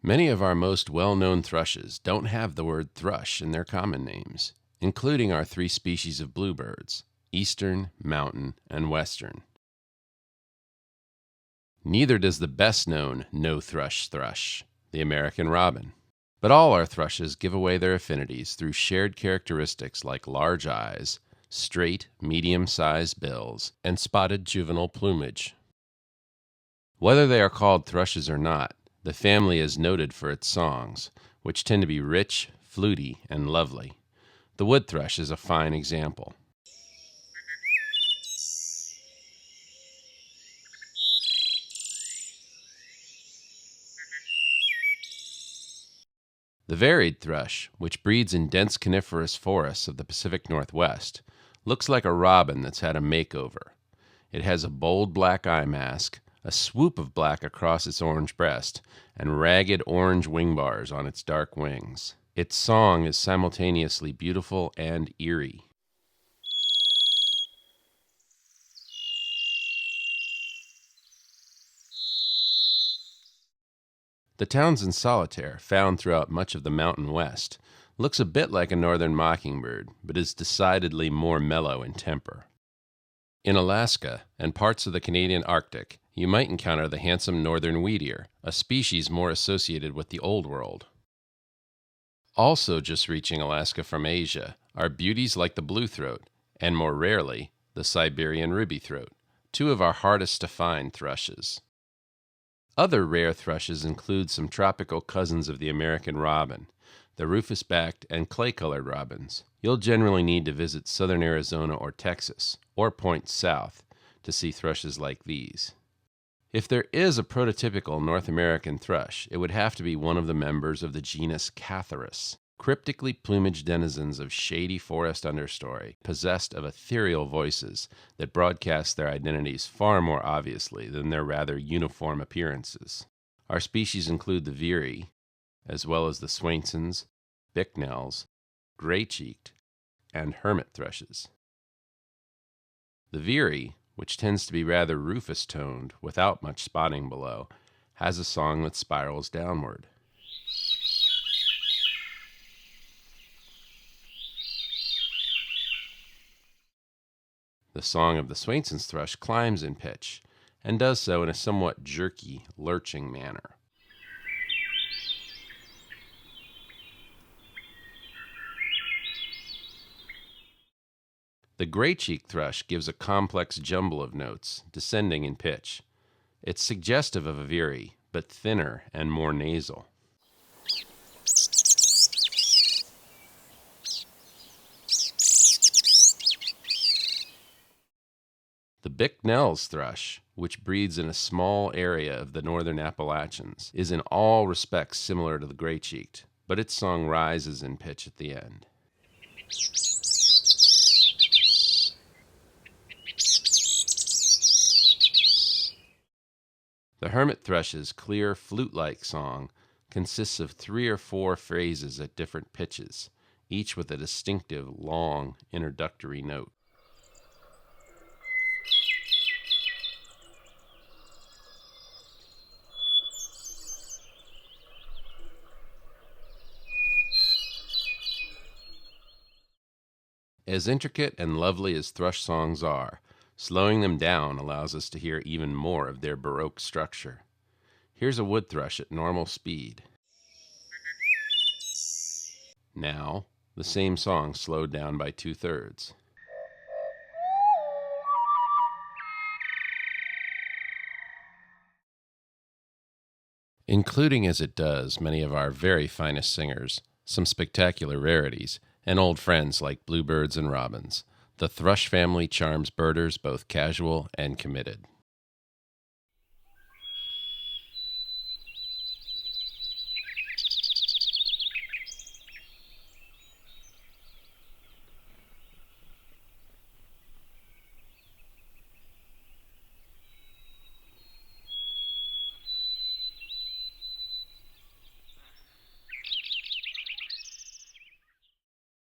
Many of our most well-known thrushes don't have the word thrush in their common names, including our three species of bluebirds, eastern, mountain, and western. Neither does the best-known no-thrush thrush, the American robin. But all our thrushes give away their affinities through shared characteristics like large eyes, straight, medium-sized bills, and spotted juvenile plumage. Whether they are called thrushes or not, the family is noted for its songs, which tend to be rich, fluty, and lovely. The wood thrush is a fine example. The varied thrush, which breeds in dense coniferous forests of the Pacific Northwest, looks like a robin that's had a makeover. It has a bold black eye mask, a swoop of black across its orange breast, and ragged orange wing bars on its dark wings. Its song is simultaneously beautiful and eerie. The Townsend solitaire, found throughout much of the Mountain West, looks a bit like a northern mockingbird, but is decidedly more mellow in temper. In Alaska and parts of the Canadian Arctic, you might encounter the handsome northern wheatear, a species more associated with the Old World. Also just reaching Alaska from Asia are beauties like the blue throat, and more rarely, the Siberian ruby throat, two of our hardest to find thrushes. Other rare thrushes include some tropical cousins of the American robin, the rufous-backed and clay-colored robins. You'll generally need to visit southern Arizona or Texas, or points south, to see thrushes like these. If there is a prototypical North American thrush, it would have to be one of the members of the genus Catharus, cryptically plumaged denizens of shady forest understory, possessed of ethereal voices that broadcast their identities far more obviously than their rather uniform appearances. Our species include the veery, as well as the Swainsons, bicknells, gray-cheeked, and hermit thrushes. The veery, which tends to be rather rufous-toned without much spotting below, has a song that spirals downward. The song of the Swainson's thrush climbs in pitch, and does so in a somewhat jerky, lurching manner. The gray-cheeked thrush gives a complex jumble of notes, descending in pitch. It's suggestive of a veery, but thinner and more nasal. The bicknell's thrush, which breeds in a small area of the northern Appalachians, is in all respects similar to the gray-cheeked, but its song rises in pitch at the end. The hermit thrush's clear, flute-like song consists of 3 or 4 phrases at different pitches, each with a distinctive, long, introductory note. As intricate and lovely as thrush songs are, slowing them down allows us to hear even more of their Baroque structure. Here's a wood thrush at normal speed. Now, the same song slowed down by 2/3. Including as it does many of our very finest singers, some spectacular rarities, and old friends like bluebirds and robins, the thrush family charms birders both casual and committed.